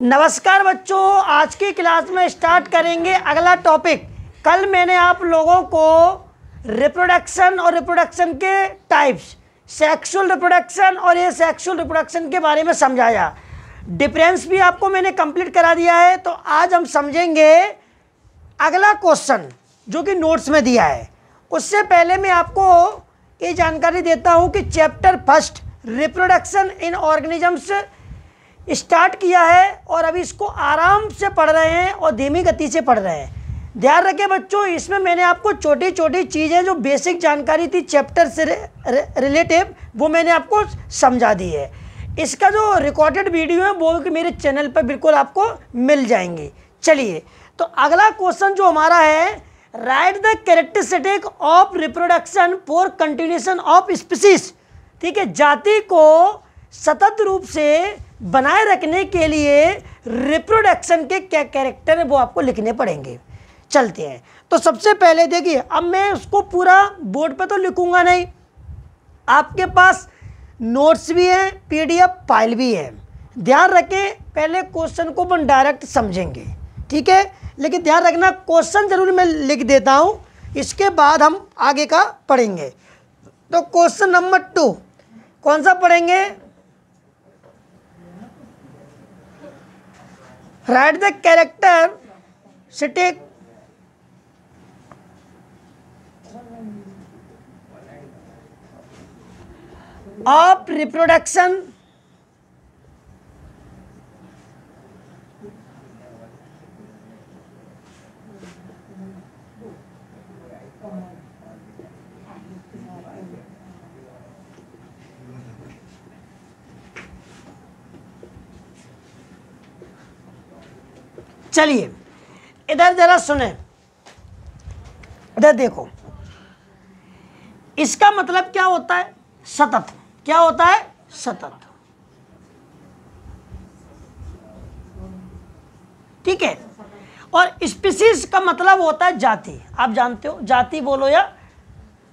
नमस्कार बच्चों, आज की क्लास में स्टार्ट करेंगे अगला टॉपिक। कल मैंने आप लोगों को रिप्रोडक्शन और रिप्रोडक्शन के टाइप्स, सेक्सुअल रिप्रोडक्शन और ये सेक्सुअल रिप्रोडक्शन के बारे में समझाया। डिफरेंस भी आपको मैंने कंप्लीट करा दिया है। तो आज हम समझेंगे अगला क्वेश्चन जो कि नोट्स में दिया है। उससे पहले मैं आपको ये जानकारी देता हूँ कि chapter first reproduction in organisms start किया है और अभी इसको आराम से पढ़ रहे हैं और धीमी गति से पढ़ रहे हैं। ध्यान रखें बच्चों, इसमें मैंने आपको छोटी छोटी चीज़ें जो बेसिक जानकारी थी चैप्टर से रिलेटिव वो मैंने आपको समझा दी है। इसका जो रिकॉर्डेड वीडियो है वो कि मेरे चैनल पर बिल्कुल आपको मिल जाएंगी। चलिए, तो अगला क्वेश्चन जो हमारा है, right the characteristic of reproduction for continuation of species. ठीक है, जाति को सतत रूप से बनाए रखने के लिए रिप्रोडक्शन के क्या कैरेक्टर है वो आपको लिखने पड़ेंगे। चलते हैं। तो सबसे पहले देखिए, अब मैं उसको पूरा बोर्ड पे तो लिखूंगा नहीं, आपके पास नोट्स भी हैं, पीडीएफ फाइल भी है। ध्यान रखें, पहले क्वेश्चन को अपन डायरेक्ट समझेंगे, ठीक है, लेकिन ध्यान रखना क्वेश्चन जरूर मैं लिख देता हूं, इसके बाद हम आगे का पढ़ेंगे। तो क्वेश्चन नंबर 2 कौन सा पढ़ेंगे? Right the characteristic of reproduction चलिए इधर जरा सुने, इधर देखो, इसका मतलब क्या होता है? सतत। क्या होता है? सतत। ठीक है, और स्पीसीज का मतलब होता है जाति। आप जानते हो, जाति बोलो या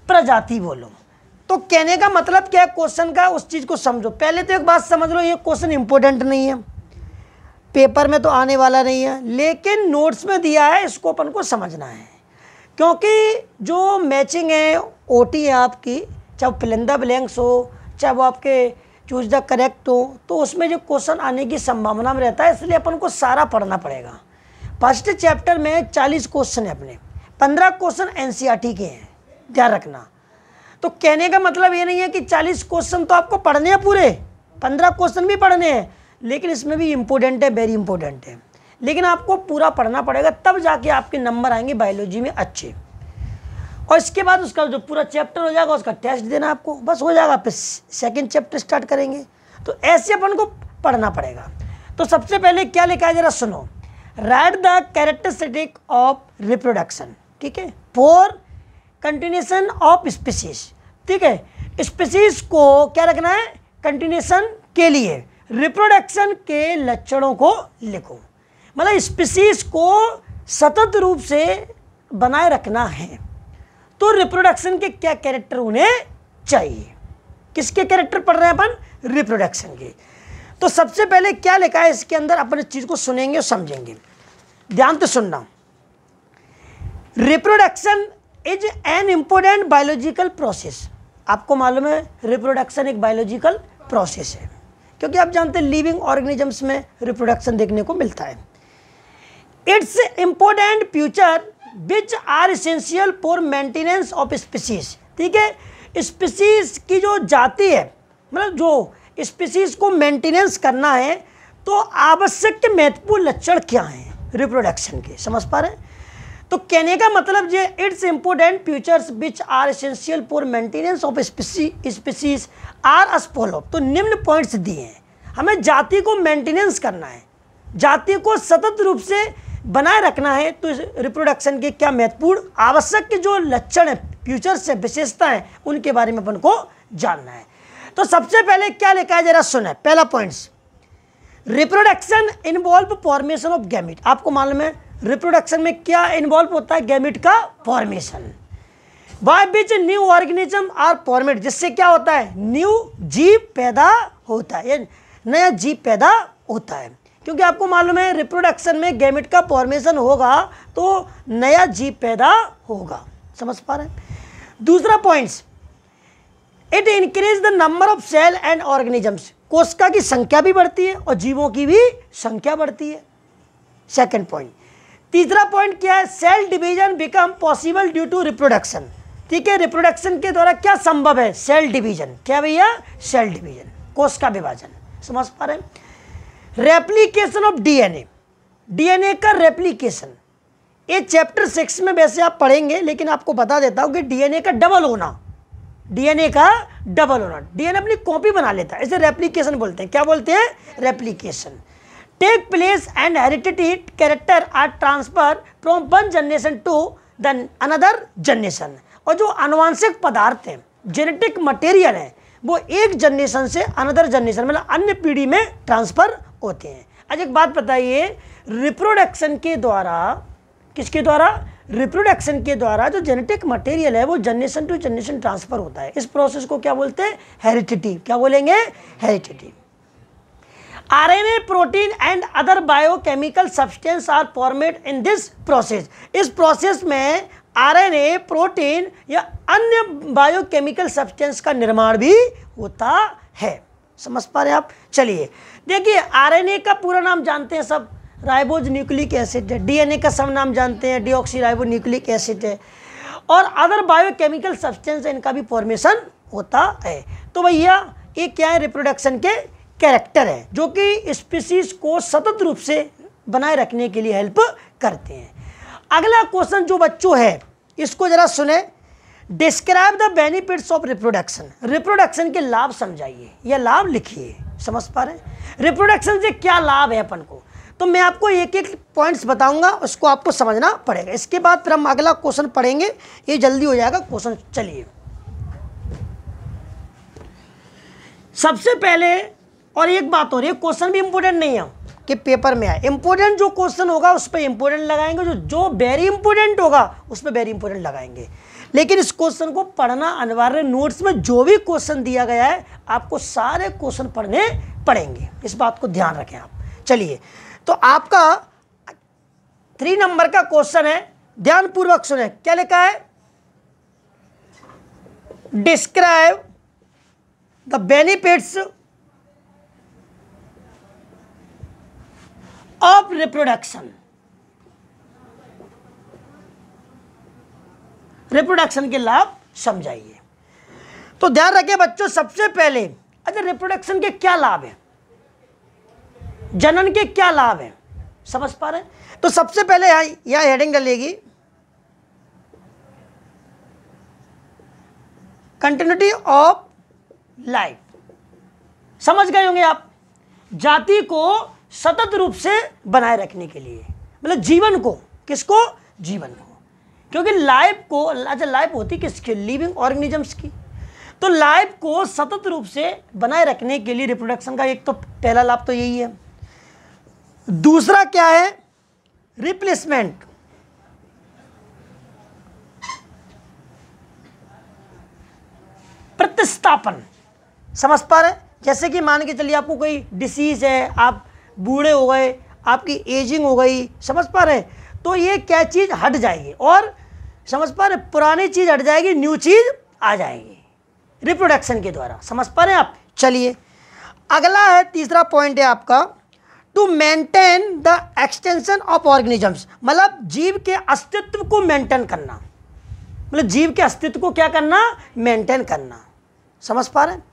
प्रजाति बोलो। तो कहने का मतलब क्या है क्वेश्चन का, उस चीज को समझो। पहले तो एक बात समझ लो, ये क्वेश्चन इंपॉर्टेंट नहीं है, पेपर में तो आने वाला नहीं है, लेकिन नोट्स में दिया है, इसको अपन को समझना है। क्योंकि जो मैचिंग है ओटी है आपकी, चाहे फिल इन द ब्लैंक्स हो, चाहे वो आपके चूज द करेक्ट हो, तो उसमें जो क्वेश्चन आने की संभावना में रहता है, इसलिए अपन को सारा पढ़ना पड़ेगा। फर्स्ट चैप्टर में 40 क्वेश्चन है अपने, 15 क्वेश्चन एनसीईआरटी के हैं, ध्यान रखना। तो कहने का मतलब ये नहीं है कि 40 क्वेश्चन तो आपको पढ़ने हैं पूरे, 15 क्वेश्चन भी पढ़ने हैं, लेकिन इसमें भी इम्पोर्टेंट है, वेरी इंपॉर्टेंट है। लेकिन आपको पूरा पढ़ना पड़ेगा, तब जाके आपके नंबर आएंगे बायोलॉजी में अच्छे। और इसके बाद उसका जो पूरा चैप्टर हो जाएगा उसका टेस्ट देना आपको, बस हो जाएगा। फिर सेकंड चैप्टर स्टार्ट करेंगे। तो ऐसे अपन को पढ़ना पड़ेगा। तो सबसे पहले क्या लिखा है जरा सुनो, right the characteristic of reproduction, ठीक है, फॉर कंटिन्यूएशन ऑफ स्पीसीज। ठीक है, स्पीसीज को क्या रखना है? कंटिन्यूएशन के लिए रिप्रोडक्शन के लक्षणों को लिखो। मतलब स्पीसीज को सतत रूप से बनाए रखना है, तो रिप्रोडक्शन के क्या कैरेक्टर उन्हें चाहिए। किसके कैरेक्टर पढ़ रहे हैं अपन? रिप्रोडक्शन के। तो सबसे पहले क्या लिखा है इसके अंदर, अपन इस चीज को सुनेंगे और समझेंगे। ध्यान से सुनना। Reproduction is an important biological process. आपको मालूम है रिप्रोडक्शन एक बायोलॉजिकल प्रोसेस है, क्योंकि आप जानते हैं लिविंग ऑर्गेनिजम्स में रिप्रोडक्शन देखने को मिलता है। It's important future which are essential for maintenance of species. ठीक है, स्पीसीज की जो जाति है, मतलब जो स्पीसीज को मेंटेनेंस करना है, तो आवश्यक महत्वपूर्ण लक्षण क्या हैं रिप्रोडक्शन के, समझ पा रहे हैं? तो कहने का मतलब ये, it's important futures which are essential for maintenance of species are as follow. तो निम्न पॉइंट्स दिए हैं, हमें जाति को मेंटेनेंस करना है, जाति को सतत रूप से बनाए रखना है, तो रिप्रोडक्शन के क्या महत्वपूर्ण आवश्यक के जो लक्षण है, फ्यूचर्स से विशेषता है, उनके बारे में अपन को जानना है। तो सबसे पहले क्या लिखा है जरा सुने। पहला points, reproduction involve formation of gamete. आपको मालूम है रिप्रोडक्शन में क्या इन्वॉल्व होता है? गैमीट का formation. By which new organism are formed, जिससे क्या होता है? न्यू जीव पैदा होता है, नया जीव पैदा होता है। क्योंकि आपको मालूम है रिप्रोडक्शन में गैमेट का फॉर्मेशन होगा तो नया जीव पैदा होगा। समझ पा रहे हैं। दूसरा points, it increase the number of cell and organisms, कोशिका की संख्या भी बढ़ती है और जीवों की भी संख्या बढ़ती है। Second point. तीसरा पॉइंट क्या है, cell division become possible due to reproduction. ठीक है, रिप्रोडक्शन के द्वारा क्या संभव है, सेल डिवीजन। क्या भैया, सेल डिवीजन, कोशिका विभाजन। समझ पा रहे हैं। रेप्लिकेशन ऑफ डीएनए, डीएनए का रेप्लिकेशन, ये चैप्टर 6 में वैसे आप पढ़ेंगे, लेकिन आपको बता देता हूं कि डीएनए का डबल होना, डीएनए का डबल होना, डीएनए अपनी कॉपी बना लेता है, इसे रेप्लिकेशन बोलते हैं। क्या बोलते हैं, replication. Take place and heredity character are transfer from one generation to the another generation. और जो आनुवांशिक पदार्थ हैं, जेनेटिक मटेरियल है, वो एक जनरेशन से अनदर जनरेशन मतलब अन्य पीढ़ी में ट्रांसफर होते हैं। आज एक बात बताइए, रिप्रोडक्शन के द्वारा, किसके द्वारा, रिप्रोडक्शन के द्वारा जो जेनेटिक मटेरियल है वो जनरेशन टू जनरेशन ट्रांसफर होता है। इस प्रोसेस को क्या बोलते हैं, हेरिडिटी। क्या बोलेंगे, heredity. RNA, protein and other biochemical substance are formed in this process. इस प्रोसेस में आरएनए, प्रोटीन या अन्य बायोकेमिकल सब्सटेंस का निर्माण भी होता है। समझ पा रहे हैं आप। चलिए देखिए, आरएनए का पूरा नाम जानते हैं सब, राइबोज न्यूक्लिक एसिड है। डीएनए का सब नाम जानते हैं, डीऑक्सी न्यूक्लिक एसिड है। और अदर बायोकेमिकल सब्सटेंस, इनका भी फॉर्मेशन होता है। तो भैया ये क्या है, रिप्रोडक्शन के कैरेक्टर है जो कि स्पीसीज को सतत रूप से बनाए रखने के लिए हेल्प करते हैं। अगला क्वेश्चन जो बच्चों है इसको जरा सुने। Describe the benefits of reproduction. Reproduction के लाभ समझाइए या लाभ लिखिए। समझ पा रहे हैं, रिप्रोडक्शन से क्या लाभ है अपन को। तो मैं आपको एक एक पॉइंट्स बताऊंगा, उसको आपको समझना पड़ेगा। इसके बाद फिर हम अगला क्वेश्चन पढ़ेंगे, ये जल्दी हो जाएगा क्वेश्चन। चलिए सबसे पहले, और एक बात हो रही है, क्वेश्चन भी इंपॉर्टेंट नहीं है कि पेपर में आए। इंपॉर्टेंट जो क्वेश्चन होगा उस पर इंपॉर्टेंट लगाएंगे, जो वेरी इंपॉर्टेंट होगा उस पर वेरी इंपॉर्टेंट लगाएंगे। लेकिन इस क्वेश्चन को पढ़ना अनिवार्य। नोट्स में जो भी क्वेश्चन दिया गया है आपको सारे क्वेश्चन पढ़ने पड़ेंगे, इस बात को ध्यान रखें आप। चलिए, तो आपका 3 नंबर का क्वेश्चन है, ध्यानपूर्वक सुने। क्या लिखा है, describe the benefits of reproduction. Reproduction के लाभ समझाइए। तो ध्यान रखिए बच्चों, सबसे पहले अच्छा रिप्रोडक्शन के क्या लाभ है, जनन के क्या लाभ है, समझ पा रहे हैं। तो सबसे पहले यहां हेडिंग डलेगी, कंटिन्यूटी ऑफ लाइफ। समझ गए होंगे आप, जाति को सतत रूप से बनाए रखने के लिए, मतलब जीवन को, किसको, जीवन को। क्योंकि लाइफ को, अच्छा लाइफ होती किसकी, लिविंग ऑर्गेनिजम्स की। तो लाइफ को सतत रूप से बनाए रखने के लिए रिप्रोडक्शन का एक तो पहला लाभ तो यही है। दूसरा क्या है, रिप्लेसमेंट। प्रतिस्थापन। समझ पा रहे हैं, जैसे कि मान के चलिए आपको कोई डिसीज है, आप बूढ़े हो गए, आपकी एजिंग हो गई, समझ पा रहे हैं, तो ये क्या चीज़ हट जाएगी, और समझ पा रहे, पुरानी चीज़ हट जाएगी, न्यू चीज़ आ जाएगी रिप्रोडक्शन के द्वारा। समझ पा रहे हैं आप। चलिए अगला है, तीसरा पॉइंट है आपका, to maintain the extension of organisms. मतलब जीव के अस्तित्व को मेंटेन करना, मतलब जीव के अस्तित्व को क्या करना, मेंटेन करना। समझ पा रहे हैं,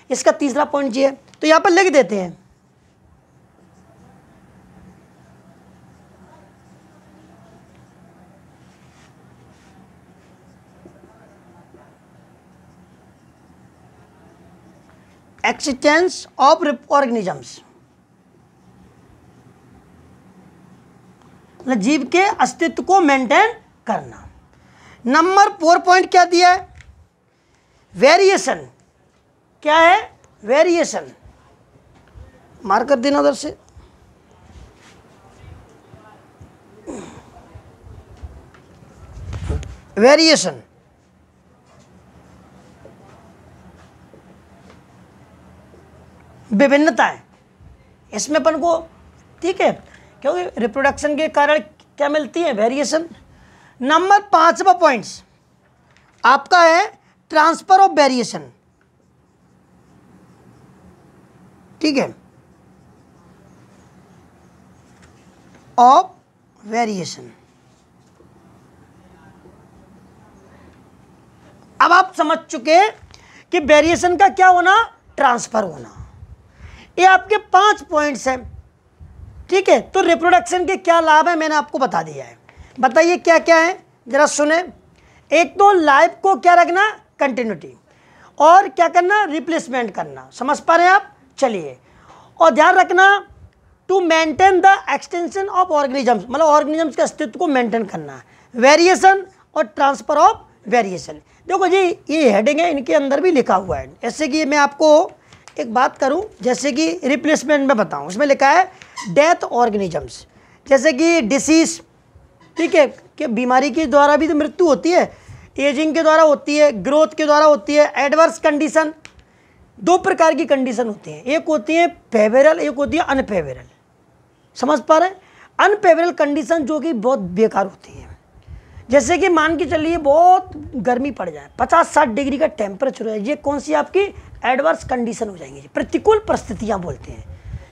इसका तीसरा पॉइंट ये है। तो यहाँ पर लिख देते हैं, एक्सिस्टेंस ऑफ ऑर्गेनिजम्स, मतलब जीव के अस्तित्व को मेंटेन करना। नंबर 4 पॉइंट क्या दिया है, वेरिएशन। क्या है, वेरिएशन। मार्क कर देना उधर से। वेरिएशन, विभिन्नताएं। इसमें अपन को ठीक है, क्योंकि रिप्रोडक्शन के कारण क्या मिलती है, वेरिएशन। नंबर 5वां पॉइंट्स आपका है ट्रांसफर ऑफ वेरिएशन, ठीक है, ऑफ वेरिएशन। अब आप समझ चुके कि वेरिएशन का क्या होना, ट्रांसफर होना। ये आपके 5 पॉइंट्स हैं, ठीक है। तो रिप्रोडक्शन के क्या लाभ है मैंने आपको बता दिया है, बताइए क्या क्या है, जरा सुने। एक तो लाइफ को क्या रखना, कंटिन्यूटी, और क्या करना, रिप्लेसमेंट करना, समझ पा रहे हैं आप, चलिए। और ध्यान रखना to maintain the extension of organisms, मतलब ऑर्गेनिजम्स के अस्तित्व को मेंटेन करना, वेरिएशन और ट्रांसफर ऑफ वेरिएशन। देखो जी ये हेडिंग है, इनके अंदर भी लिखा हुआ है, ऐसे कि मैं आपको एक बात करूं, जैसे कि रिप्लेसमेंट में बताऊं, उसमें लिखा है डेथ ऑर्गेनिजम्स, जैसे कि डिसीज, ठीक है, कि बीमारी के द्वारा भी तो मृत्यु होती है, एजिंग के द्वारा होती है, ग्रोथ के द्वारा होती है, एडवर्स कंडीशन। 2 प्रकार की कंडीशन होती हैं, एक होती है फेवरेबल, एक होती है अनफेवरेबल, समझ पा रहे हैं। अनफेवरेबल कंडीशन जो कि बहुत बेकार होती है, जैसे कि मान के चलिए बहुत गर्मी पड़ जाए, 50-60 डिग्री का टेम्परेचर है, ये कौन सी आपकी एडवर्स कंडीशन हो जाएंगी, प्रतिकूल परिस्थितियां बोलते हैं,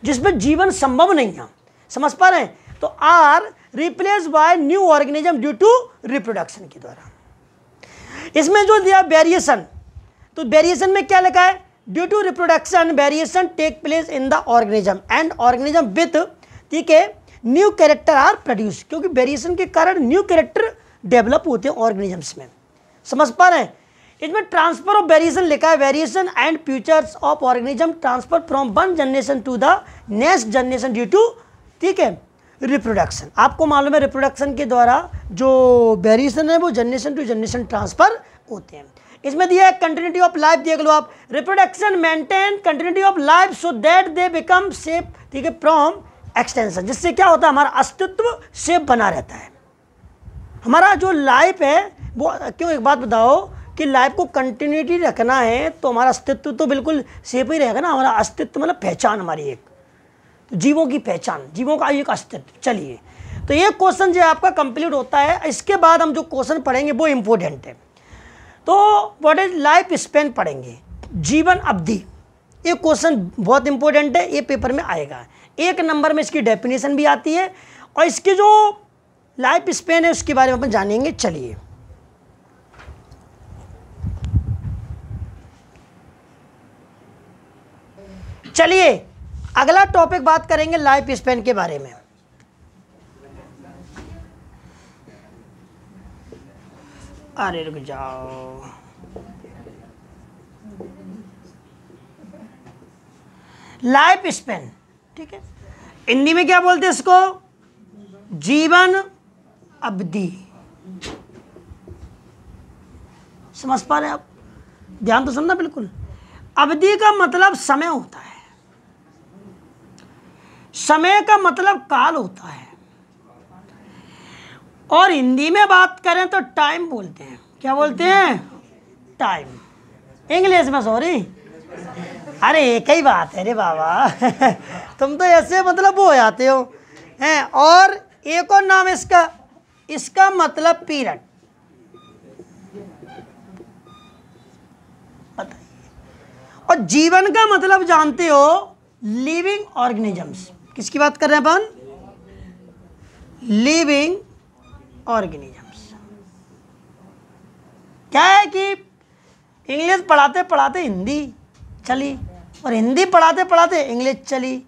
जिसमें जीवन संभव नहीं है, समझ पा रहे हैं। तो are replace by new organism due to reproduction के द्वारा। इसमें जो दिया वेरिएशन, तो वेरिएशन में क्या लिखा है, due to reproduction variation take place in the organism and organism with, ठीक है, न्यू कैरेक्टर आर प्रोड्यूस, क्योंकि वेरिएशन के कारण न्यू कैरेक्टर डेवलप होते हैं ऑर्गेनिजम्स में, समझ पा रहे हैं। इसमें ट्रांसफर ऑफ वेरिएशन लिखा है, variation and futures of organism transfer from one generation to the next generation due to, ठीक है, रिप्रोडक्शन। आपको मालूम है रिप्रोडक्शन के द्वारा जो वेरिएशन है वो जनरेशन टू जनरेशन ट्रांसफर होते हैं। इसमें दिया है कंटिन्यूटी ऑफ लाइफ, देख लो आप, reproduction maintain continuity of life so that they become safe, ठीक है, फ्रॉम एक्सटेंशन, जिससे क्या होता है हमारा अस्तित्व सेफ बना रहता है। हमारा जो लाइफ है वो, क्यों एक बात बताओ कि लाइफ को कंटिन्यूटी रखना है तो हमारा अस्तित्व तो बिल्कुल सेफ ही रहेगा ना, हमारा अस्तित्व मतलब पहचान, हमारी एक जीवों की पहचान, जीवों का एक अस्तित्व। चलिए तो ये क्वेश्चन जो आपका कंप्लीट होता है, इसके बाद हम जो क्वेश्चन पढ़ेंगे वो इम्पोर्टेंट है। तो व्हाट इज लाइफ स्पेन पढ़ेंगे, जीवन अवधि, ये क्वेश्चन बहुत इंपॉर्टेंट है, ये पेपर में आएगा। 1 नंबर में इसकी डेफिनेशन भी आती है और इसकी जो लाइफ स्पेन है उसके बारे में अपन जानेंगे। चलिए चलिए अगला टॉपिक बात करेंगे लाइफ स्पेन के बारे में। अरे रुक जाओ, लाइफ स्पेन, ठीक है, हिंदी में क्या बोलते हैं इसको, जीवन अवधि, समझ पा रहे हैं आप, ध्यान तो सुनना बिल्कुल। अवधि का मतलब समय होता है, समय का मतलब काल होता है, और हिंदी में बात करें तो टाइम बोलते हैं। क्या बोलते हैं, टाइम। इंग्लिश में सॉरी, अरे एक ही बात है रे बाबा तुम तो ऐसे मतलब वो हो जाते हो हैं। और एक और नाम इसका, इसका मतलब पीरियड, बताइए। और जीवन का मतलब जानते हो, लिविंग ऑर्गेनिजम्स। किसकी बात कर रहे हैं अपन, लिविंग ऑर्गेनिजम्स। क्या है कि इंग्लिश पढ़ाते पढ़ाते हिंदी चली और हिंदी पढ़ाते पढ़ाते इंग्लिश चली,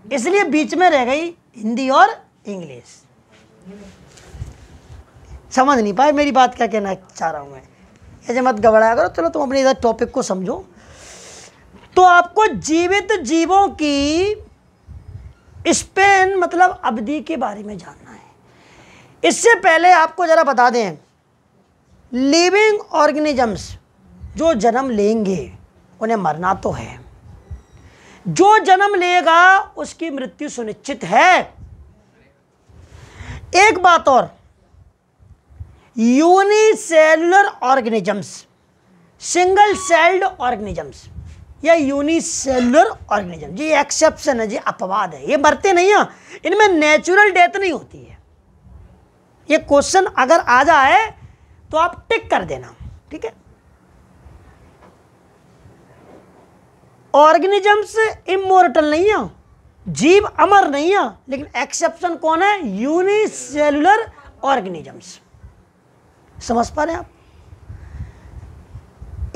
इसलिए बीच में रह गई हिंदी और इंग्लिश। समझ नहीं पाए मेरी बात, क्या कहना चाह रहा हूं मैं, ऐसे मत घबराया करो। चलो तुम अपने इधर टॉपिक को समझो। तो आपको जीवित जीवों की स्पेन मतलब अवधि के बारे में जानना है। इससे पहले आपको जरा बता दें, लिविंग ऑर्गेनिजम्स जो जन्म लेंगे उन्हें मरना तो है, जो जन्म लेगा उसकी मृत्यु सुनिश्चित है। एक बात और, unicellular organisms, single celled organisms, या यूनिसेलुलर ऑर्गेनिज्म। जी एक्सेप्शन है, जी अपवाद है, ये मरते नहीं हैं, इनमें नेचुरल डेथ नहीं होती है। ये क्वेश्चन अगर आ जाए तो आप टिक कर देना, ठीक है। ऑर्गेनिजम्स इमोर्टल नहीं है, जीव अमर नहीं है, लेकिन एक्सेप्शन कौन है? Unicellular organisms. समझ पा रहे हैं आप?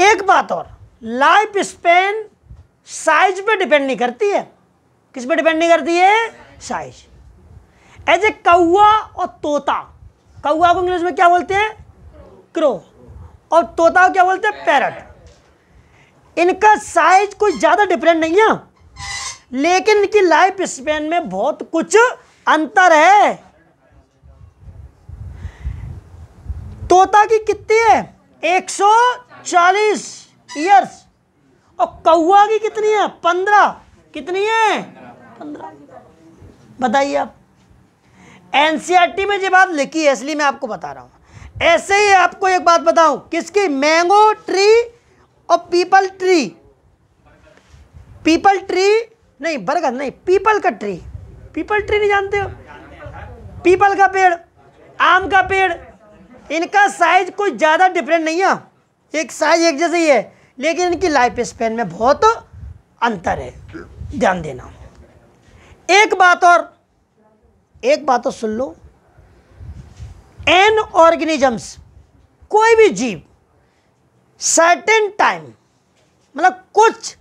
एक बात और, लाइफ स्पेन साइज पे डिपेंड नहीं करती है। किस पे डिपेंड नहीं करती है? साइज। एज ए कौवा और तोता, कौवा को इंग्लिश में क्या बोलते हैं? क्रो, और तोता को क्या बोलते हैं? पैरट। इनका साइज कोई ज्यादा डिफरेंट नहीं है, लेकिन इनकी लाइफ स्पेन में बहुत कुछ अंतर है। तोता की कितनी है? 140 ईयर्स, और कौवा की कितनी है? 15। कितनी है? 15। बताइए आप। एनसीईआरटी में ये बात लिखी है, इसलिए मैं आपको बता रहा हूं। ऐसे ही आपको एक बात बताऊं, किसकी? मैंगो ट्री और पीपल ट्री। पीपल ट्री नहीं, बरगद नहीं, पीपल का ट्री। पीपल ट्री नहीं जानते हो? पीपल का पेड़, आम का पेड़, इनका साइज कोई ज्यादा डिफरेंट नहीं है, एक साइज एक जैसे ही है, लेकिन इनकी लाइफ स्पेन में बहुत अंतर है। ध्यान देना। एक बात और सुन लो, एन ऑर्गेनिजम्स, कोई भी जीव सर्टेन टाइम, मतलब कुछ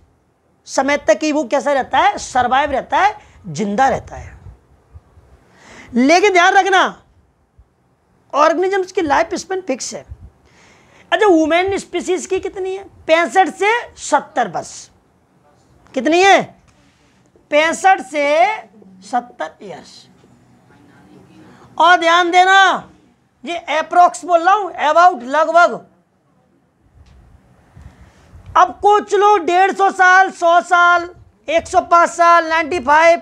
समय तक ही वो कैसा रहता है? सरवाइव रहता है, जिंदा रहता है। लेकिन ध्यान रखना, ऑर्गेनिजम्स की लाइफ स्पेन फिक्स है। अच्छा, वुमेन स्पीसीज की कितनी है? 65 से 70 वर्ष। कितनी है? 65 से 70 ईयर्स। और ध्यान देना, ये अप्रोक्स बोल रहा हूं, अबाउट, लगभग। अब कुछ लोग 150 साल, 100 साल, 105 साल, 95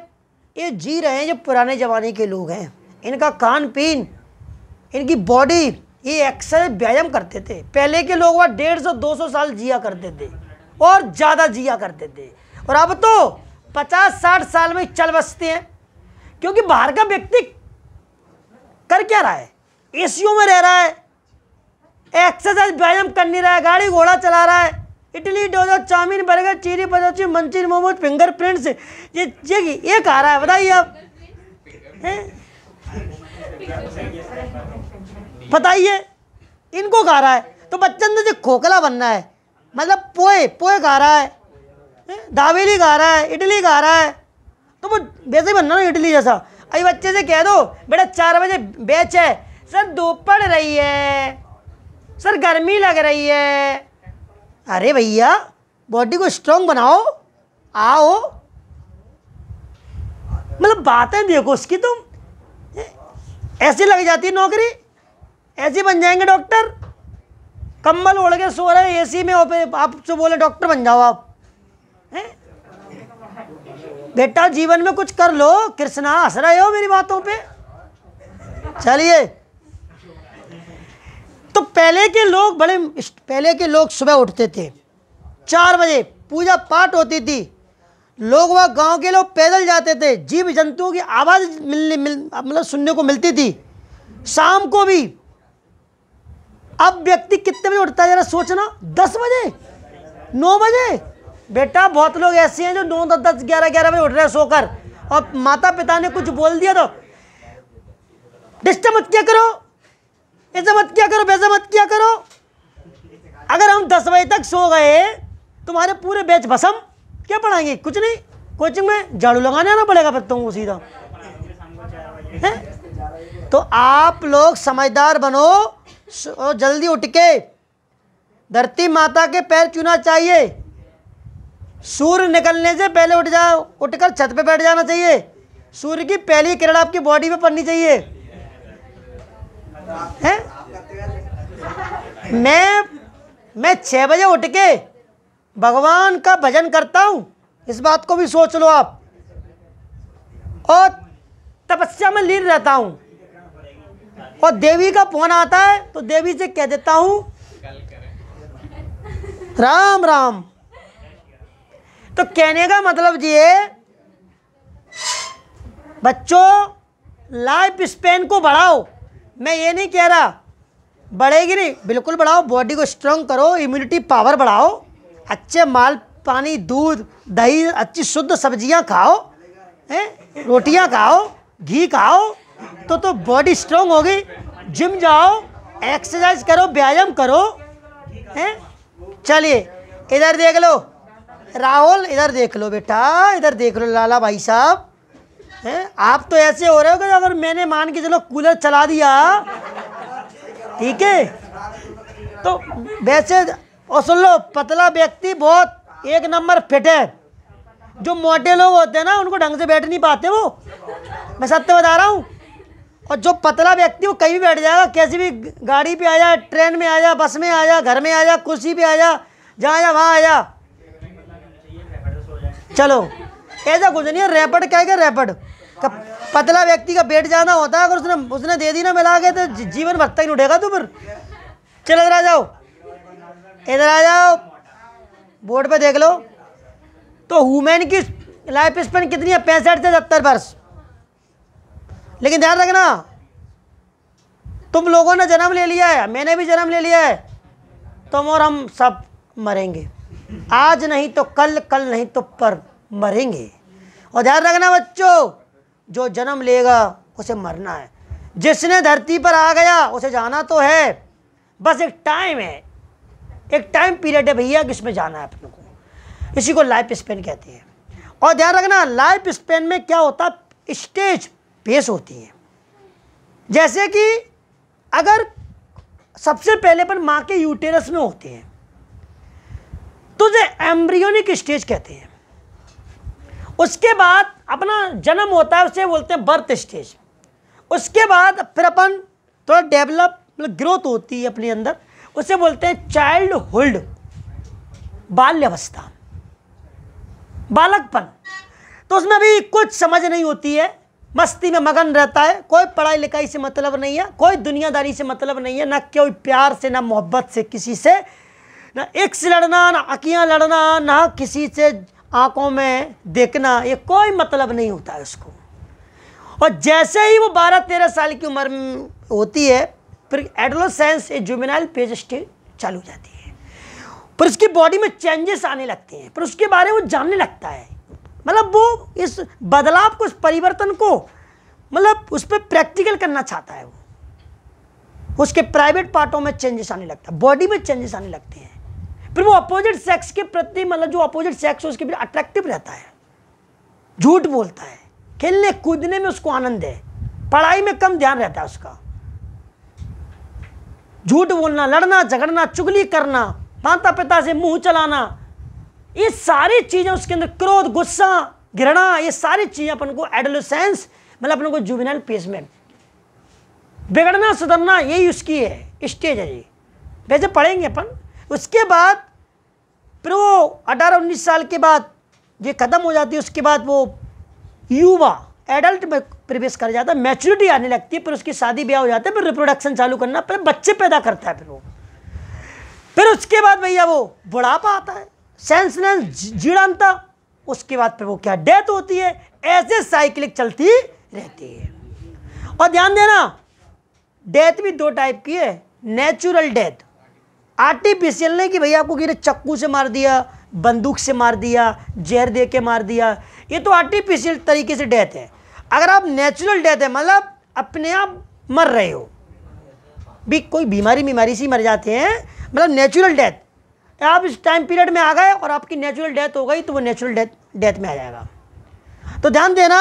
ये जी रहे हैं, जो पुराने जमाने के लोग हैं। इनका खान पीन, इनकी बॉडी, ये एक्सरसाइज, व्यायाम करते थे। पहले के लोग 150-200 साल जिया करते थे और ज़्यादा जिया करते थे, और अब तो 50-60 साल में चल बसते हैं। क्योंकि बाहर का व्यक्ति कर क्या रहा है? एसीओ में रह रहा है, एक्सरसाइज व्यायाम कर नहीं रहा है, गाड़ी घोड़ा चला रहा है, इडली डोसा चाउमीन बर्गर चीरी पचौची मंचूरियन मोमोज फिंगर प्रिंट्स ये खा रहा है। बताइए आप, बताइए, इनको खा रहा है। तो बच्चन से खोखला बनना है, मतलब पोए खा रहा है, दावेली खा रहा है, इडली खा रहा है, तो वो वैसे ही बनना ना, इडली जैसा। अभी बच्चे से कह दो बेटा 4 बजे बैच है, सर धूप पड़ रही है, सर गर्मी लग रही है। अरे भैया, बॉडी को स्ट्रांग बनाओ, आओ। मतलब बातें देखो उसकी, तुम ऐसी लग जाती है नौकरी, ऐसी बन जाएंगे डॉक्टर। कंबल ओढ़ के सो रहे एसी में, आपसे बोले डॉक्टर बन जाओ आप। बेटा जीवन में कुछ कर लो, कृष्णा हंस रहे हो मेरी बातों पे। चलिए, तो पहले के लोग सुबह उठते थे 4 बजे, पूजा पाठ होती थी, लोग वह गांव के लोग पैदल जाते थे, जीव जंतुओं की आवाज मतलब सुनने को मिलती थी, शाम को भी। अब व्यक्ति कितने बजे उठता है जरा सोचना? 10 बजे, 9 बजे। बेटा बहुत लोग ऐसे हैं जो 9, 10, 11 बजे उठ रहे हैं सोकर, और माता पिता ने कुछ बोल दिया तो डिस्टर्ब मत किया करो, ऐसा मत किया करो, वैसा मत किया करो। अगर हम 10 बजे तक सो गए, तुम्हारे पूरे बैच भसम, क्या पढ़ाएंगे? कुछ नहीं, कोचिंग में झाड़ू लगाने आना पड़ेगा फिर तुमको सीधा। तो आप लोग समझदार बनो और जल्दी उठ के धरती माता के पैर छूना चाहिए। सूर्य निकलने से पहले उठ जाओ, उठकर छत पे बैठ जाना चाहिए। सूर्य की पहली किरण आपकी बॉडी पे पड़नी चाहिए। है? मैं 6 बजे उठ के भगवान का भजन करता हूं, इस बात को भी सोच लो आप। और तपस्या में लीन रहता हूं, और देवी का फोन आता है तो देवी से कह देता हूं राम राम। तो कहने का मतलब ये बच्चों लाइफ स्पेन को बढ़ाओ। मैं ये नहीं कह रहा बढ़ेगी नहीं, बिल्कुल बढ़ाओ, बॉडी को स्ट्रांग करो, इम्यूनिटी पावर बढ़ाओ, अच्छे माल पानी दूध दही अच्छी शुद्ध सब्जियां खाओ, हैं रोटियां खाओ, घी खाओ, तो बॉडी स्ट्रांग होगी। जिम जाओ, एक्सरसाइज करो, व्यायाम करो, हैं। चलिए इधर देख लो राहुल, इधर देख लो बेटा, इधर देख लो लाला भाई साहब, हैं। आप तो ऐसे हो रहे हो कि अगर मैंने मान के चलो कूलर चला दिया, ठीक है, तो वैसे और सुन लो, पतला व्यक्ति बहुत एक नंबर फिट है। जो मोटे लोग होते हैं ना उनको ढंग से बैठ नहीं पाते वो, मैं सत्य बता रहा हूँ। और जो पतला व्यक्ति वो कहीं भी बैठ जाएगा, कैसी भी गाड़ी पे आ जा, ट्रेन में आ जा, बस में आ जा, घर में आ जा, कुर्सी पे आ जा, जहाँ जा वहाँ आ जा। चलो ऐसा कुछ नहीं है, रैपिड क्या है, रैपिड पतला व्यक्ति का बैठ जाना होता है, अगर उसने दे दी ना मिला के तो जीवन भर तक नहीं उठेगा तू फिर। चलो इधर आ जाओ, इधर आ जाओ, बोर्ड पे देख लो। तो वुमेन की लाइफ स्पेन कितनी है? 65 से 70 वर्ष। लेकिन ध्यान रखना, तुम लोगों ने जन्म ले लिया है, मैंने भी जन्म ले लिया है, तुम और हम सब मरेंगे। आज नहीं तो कल, कल नहीं तो पर मरेंगे। और ध्यान रखना बच्चों, जो जन्म लेगा उसे मरना है, जिसने धरती पर आ गया उसे जाना तो है, बस एक टाइम है, एक टाइम पीरियड है भैया किसमें जाना है अपने को। इसी को लाइफ स्पेन कहते हैं। और ध्यान रखना, लाइफ स्पेन में क्या होता है, स्टेज पेश होती है। जैसे कि अगर सबसे पहले पर माँ के यूटेरस में होते हैं तो जो एम्ब्रियोनिक स्टेज कहते हैं। उसके बाद अपना जन्म होता है, उसे बोलते हैं बर्थ स्टेज। उसके बाद फिर अपन थोड़ा डेवलप मतलब ग्रोथ होती है अपने अंदर, उसे बोलते हैं चाइल्डहुड, बाल्यावस्था, बालकपन। तो उसमें भी कुछ समझ नहीं होती है, मस्ती में मगन रहता है, कोई पढ़ाई लिखाई से मतलब नहीं है, कोई दुनियादारी से मतलब नहीं है, ना कोई प्यार से, ना मोहब्बत से किसी से, ना इक्स लड़ना, ना अकियाँ लड़ना, ना किसी से आंखों में देखना, ये कोई मतलब नहीं होता है उसको। और जैसे ही वो 12-13 साल की उम्र होती है, फिर एडोलेसेंस, जुवेनाइल फेज स्टेज चालू हो जाती है। फिर उसकी बॉडी में चेंजेस आने लगते हैं, फिर उसके बारे में वो जानने लगता है, मतलब वो इस बदलाव को, इस परिवर्तन को, मतलब उस पर प्रैक्टिकल करना चाहता है। वो उसके प्राइवेट पार्टों में चेंजेस आने लगता है, बॉडी में चेंजेस आने लगते हैं। फिर वो अपोजिट सेक्स के प्रति, मतलब जो अपोजिट सेक्स है उसके प्रति अट्रैक्टिव रहता है, झूठ बोलता है, खेलने कूदने में उसको आनंद है, पढ़ाई में कम ध्यान रहता है उसका, झूठ बोलना, लड़ना झगड़ना, चुगली करना, माता पिता से मुंह चलाना, ये सारी चीजें उसके अंदर, क्रोध, गुस्सा, घृणा, ये सारी चीजें अपन को एडोलेसेंस मतलब अपन को जुवेनाइल फेज में बिगड़ना सुधरना, यही उसकी है स्टेज है जी। वैसे पढ़ेंगे अपन। उसके बाद फिर वो 18-19 साल के बाद ये खत्म हो जाती है। उसके बाद वो युवा एडल्ट में प्रवेश कर जाता है, मैच्योरिटी आने लगती है, फिर उसकी शादी ब्याह हो जाता है, फिर रिप्रोडक्शन चालू करना, फिर बच्चे पैदा करता है। फिर उसके बाद भैया वो बुढ़ापा आता है, सेंसलेस, जीवंता। उसके बाद फिर वो क्या, डेथ होती है। ऐसे साइकिलिक चलती रहती है। और ध्यान देना, डेथ भी 2 टाइप की है, नेचुरल डेथ, आर्टिफिशियल नहीं कि भैया आपको किसी ने चक्कू से मार दिया, बंदूक से मार दिया, जहर दे के मार दिया, ये तो आर्टिफिशियल तरीके से डेथ है। अगर आप नेचुरल डेथ है, मतलब अपने आप मर रहे हो, भी कोई बीमारी से मर जाते हैं, मतलब नेचुरल डेथ। आप इस टाइम पीरियड में आ गए और आपकी नेचुरल डेथ हो गई तो वो नेचुरल डेथ में आ जाएगा। तो ध्यान देना,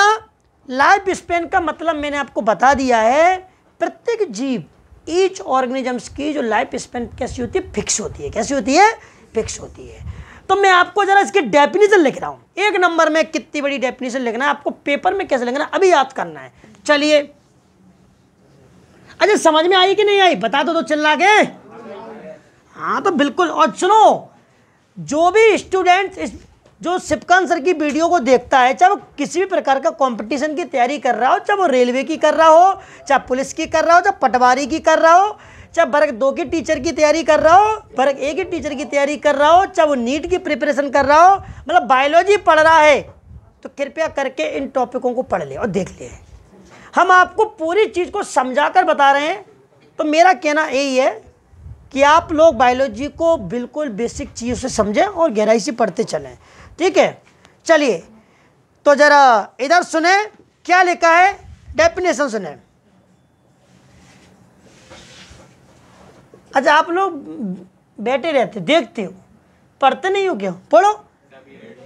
लाइफ स्पेन का मतलब मैंने आपको बता दिया है। प्रत्येक जीव, ईच ऑर्गेनिजम्स की जो लाइफ स्पेन कैसी होती है, फिक्स होती है। कैसी होती है? फिक्स होती है। तो मैं आपको जरा इसकी डेफिनेशन लिख रहा हूँ, 1 नंबर में कितनी बड़ी डेफिनेशन लिखना है, आपको पेपर में कैसे लिखना है अभी याद करना है। चलिए, अच्छा समझ में आई कि नहीं आई, बता दो तो चिल्ला के। हाँ तो बिल्कुल। और सुनो, जो भी स्टूडेंट जो सिपकान सर की वीडियो को देखता है, चाहे वो किसी भी प्रकार का कंपटीशन की तैयारी कर रहा हो, चाहे वो रेलवे की कर रहा हो, चाहे पुलिस की कर रहा हो, चाहे पटवारी की कर रहा हो, चाहे वर्ग 2 की टीचर की तैयारी कर रहा हो, वर्ग 1 की टीचर की तैयारी कर रहा हो, चाहे वो नीट की प्रिपरेशन कर रहा हो, मतलब बायोलॉजी पढ़ रहा है, तो कृपया करके इन टॉपिकों को पढ़ ले और देख ले। हम आपको पूरी चीज़ को समझाकर बता रहे हैं। तो मेरा कहना यही है कि आप लोग बायोलॉजी को बिल्कुल बेसिक चीज़ों से समझें और गहराई से पढ़ते चलें, ठीक है। चलिए तो ज़रा इधर सुने क्या लिखा है, डेफिनेशन सुने। अच्छा, आप लोग बैठे रहते, देखते हो, पढ़ते नहीं हो क्या? पढ़ो।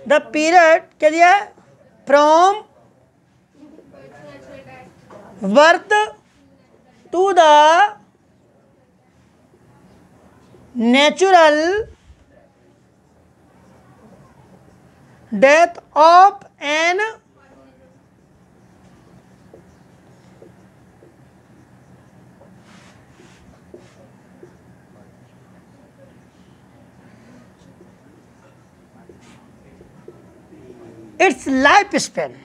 द पीरियड क्या दिया है? From birth to the natural death of an its life span.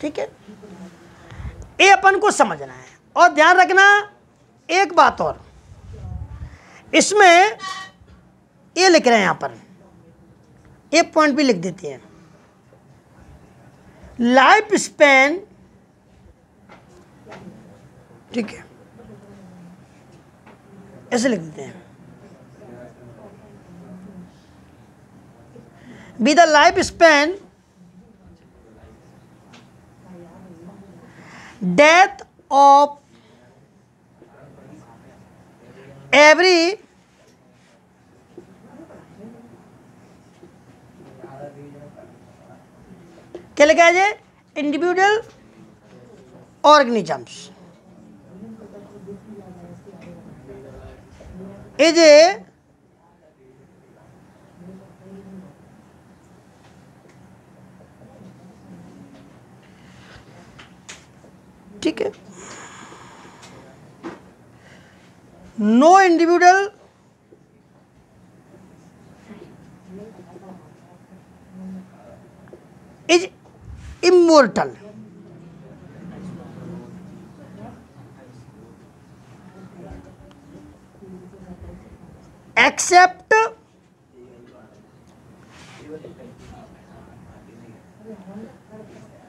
ठीक है, ये अपन को समझना है। और ध्यान रखना एक बात और, इसमें ये लिख रहे हैं, यहां पर एक पॉइंट भी लिख देते हैं, लाइफ स्पेन। ठीक है, ऐसे लिख देते हैं, be the life span death of every क्या लिखा है जी? इंडिविजुअल ऑर्गेनिजम्स इज ए ठीक है, no individual is immortal except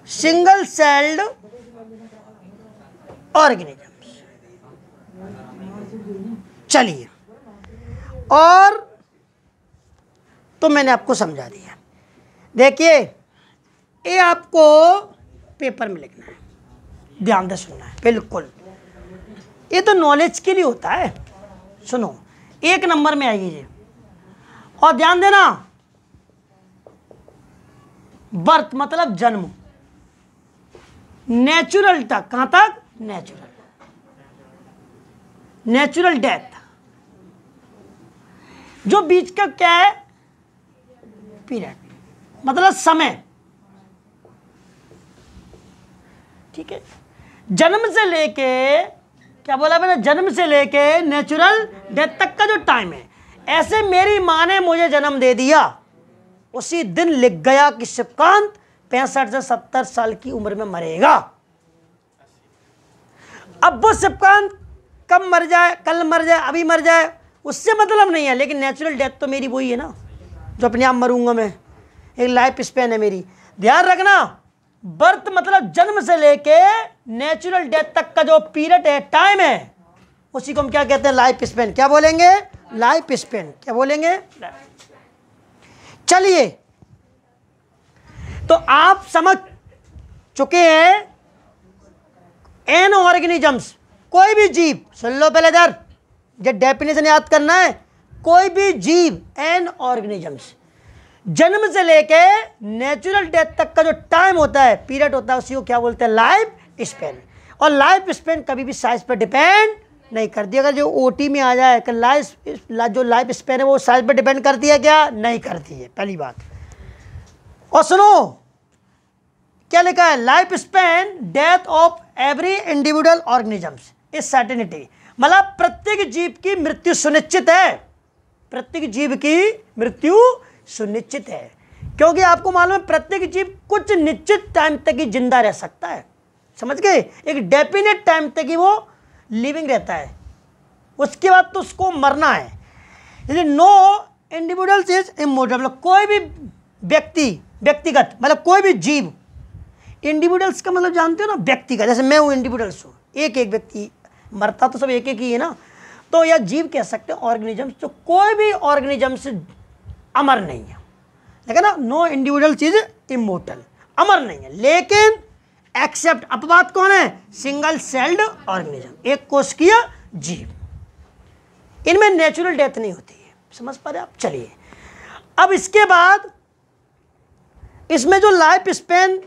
single celled organisms. चलिए, और तो मैंने आपको समझा दिया। देखिए, ये आपको पेपर में लिखना है, ध्यान से सुनना है बिल्कुल। ये तो नॉलेज के लिए होता है। सुनो, 1 नंबर में आएगी जी, और ध्यान देना, बर्थ मतलब जन्म, नेचुरल तक, कहां तक? नेचुरल डेथ, जो बीच का क्या है? पीरियड, मतलब समय। ठीक है, जन्म से लेके, क्या बोला मैंने? जन्म से लेके नेचुरल डेथ तक का जो टाइम है। ऐसे मेरी माँ ने मुझे जन्म दे दिया, उसी दिन लिख गया कि शिवकांत 65 से 70 साल की उम्र में मरेगा। अब वो शिवकांत कब मर जाए, कल मर जाए, अभी मर जाए, उससे मतलब नहीं है। लेकिन नेचुरल डेथ तो मेरी वही है ना, जो अपने आप मरूंगा मैं, एक लाइफ स्पेन है मेरी। ध्यान रखना, बर्थ मतलब जन्म से लेके नेचुरल डेथ तक का जो पीरियड है, टाइम है, उसी को हम क्या कहते हैं? Life span. क्या बोलेंगे? Life span. क्या बोलेंगे? चलिए, तो आप समझ चुके हैं एन ऑर्गेनिजम्स, कोई भी जीव, सुन लो पहले इधर, जो डेफिनेशन याद करना है, कोई भी जीव, एन ऑर्गेनिजम्स, जन्म से लेके नेचुरल डेथ तक का जो टाइम होता है, पीरियड होता है, उसी को क्या बोलते हैं? Life span. और लाइफ स्पेन कभी भी साइज पर डिपेंड नहीं करती। अगर जो ओटी में आ जाए कि जो लाइफ स्पेन है वो साइज पर डिपेंड करती है क्या? नहीं करती है, पहली बात। और सुनो क्या लिखा है? Life span death of every individual organisms is certainty, मतलब प्रत्येक जीव की मृत्यु सुनिश्चित है। प्रत्येक जीव की मृत्यु सुनिश्चित है, क्योंकि आपको मालूम है प्रत्येक जीव कुछ निश्चित टाइम तक ही जिंदा रह सकता है। समझ गए, एक डेफिनेट टाइम तक ही वो लिविंग रहता है, उसके बाद तो उसको मरना है। यदि नो इंडिविजुअल्स इज इमोर्टल, कोई भी व्यक्तिगत मतलब कोई भी जीव, इंडिविजुअल्स का मतलब जानते हो ना, व्यक्तिगत, जैसे मैं हूँ इंडिविजुअल्स हूँ, एक एक व्यक्ति, मरता तो सब एक एक ही है ना, तो यह जीव कह सकते हैं ऑर्गेनिजम्स, तो कोई भी ऑर्गेनिजम्स अमर नहीं है, लेकिन ना नो इंडिविजुअल्स इज इमोर्टल, अमर नहीं है, लेकिन एक्सेप्ट अपवाद कौन है, सिंगल सेल्ड ऑर्गेनिज्म, एक कोशिकीय जीव, इनमें नेचुरल डेथ नहीं होती है, समझ पा रहे आप। चलिए अब इसके बाद इसमें जो लाइफ स्पेन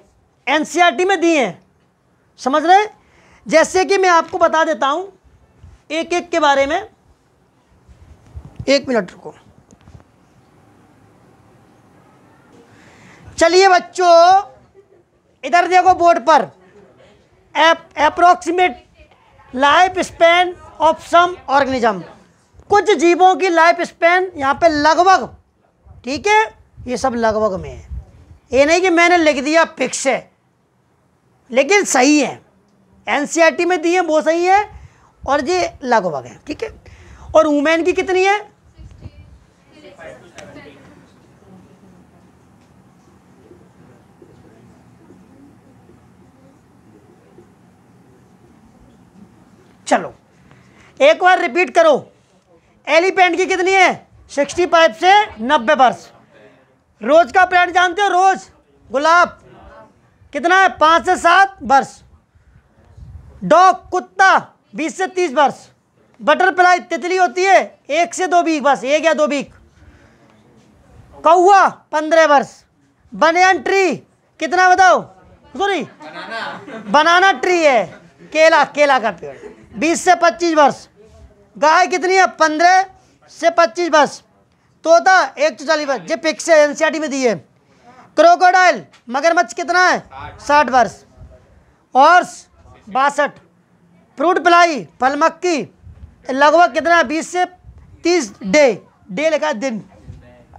एनसीईआरटी में दिए हैं, समझ रहे, जैसे कि मैं आपको बता देता हूं एक एक के बारे में, एक मिनट रुको। चलिए बच्चों इधर देखो बोर्ड पर, approximate life span of some organism, कुछ जीवों की लाइफ स्पेन यहाँ पे लगभग, ठीक है, ये सब लगभग में है, ये नहीं कि मैंने लिख दिया फिक्स है, लेकिन सही है, एनसीईआरटी में दी है वो सही है, और ये लगभग है, ठीक है। और वुमेन की कितनी है, 65। चलो एक बार रिपीट करो, एलिफेंट की कितनी है, 65 से 90 वर्ष। रोज का प्लांट जानते हो, रोज गुलाब कितना है, 5 से 7 वर्ष। डॉग कुत्ता 20 से 30 वर्ष। बटरफ्लाई तितली होती है 1 से 2 वीक, बस 1 या 2 वीक। कौवा 15 वर्ष। बनियान ट्री कितना बताओ, सॉरी बनाना ट्री है, केला का पेड़ 20 से 25 वर्ष। गाय कितनी है, 15 से 25 वर्ष। तोता 140 वर्ष, ये पिक्स है एनसीईआरटी में दी है। क्रोकोडाइल मगरमच्छ कितना है, 60 वर्ष। हॉर्स 62। फ्रूट फ्लाई फल मक्खी लगभग कितना है, 20 से 30 डे लिखा है दिन।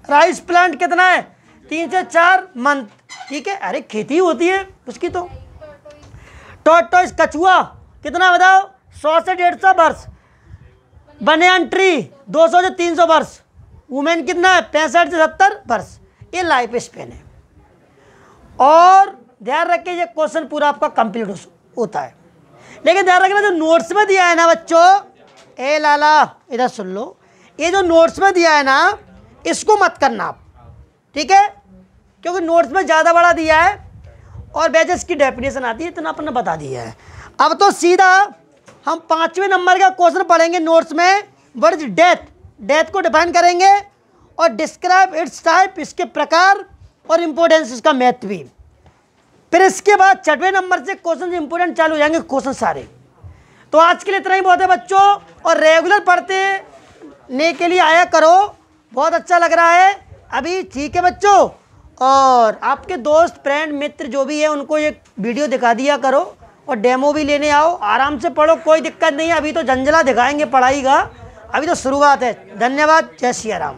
राइस प्लांट कितना है, 3 से 4 मंथ, ठीक है, अरे खेती होती है उसकी। तो टॉर्टोइस कछुआ कितना बताओ, 100 से 150 वर्ष। बनियान ट्री 200 से 300 वर्ष। वुमेन कितना है, 65 से 70 वर्ष। ये लाइफ स्पेन है। और ध्यान रखिए ये क्वेश्चन पूरा आपका कंप्लीट होता है, लेकिन ध्यान रखना जो नोट्स में दिया है ना बच्चों, ए लाला इधर सुन लो, ये जो नोट्स में दिया है ना इसको मत करना आप, ठीक है, क्योंकि नोट्स में ज़्यादा बड़ा दिया है और बेजस की डेफिनेशन आती है, इतना अपन ने बता दिया है। अब तो सीधा हम 5वें नंबर का क्वेश्चन पढ़ेंगे नोट्स में, व्हाट इज डेथ, डेथ को डिफाइन करेंगे और डिस्क्राइब इट्स टाइप, इसके प्रकार और इम्पोर्टेंस, इसका महत्व भी। फिर इसके बाद 6वें नंबर से क्वेश्चन इंपोर्टेंट चालू हो जाएंगे क्वेश्चन सारे। तो आज के लिए इतना ही बहुत है बच्चों, और रेगुलर पढ़ने के लिए आया करो, बहुत अच्छा लग रहा है अभी, ठीक है बच्चों। और आपके दोस्त फ्रेंड मित्र जो भी है उनको ये वीडियो दिखा दिया करो, और डेमो भी लेने आओ, आराम से पढ़ो, कोई दिक्कत नहीं है। अभी तो झंझला दिखाएंगे पढ़ाई का, अभी तो शुरुआत है। धन्यवाद, जय सिया राम।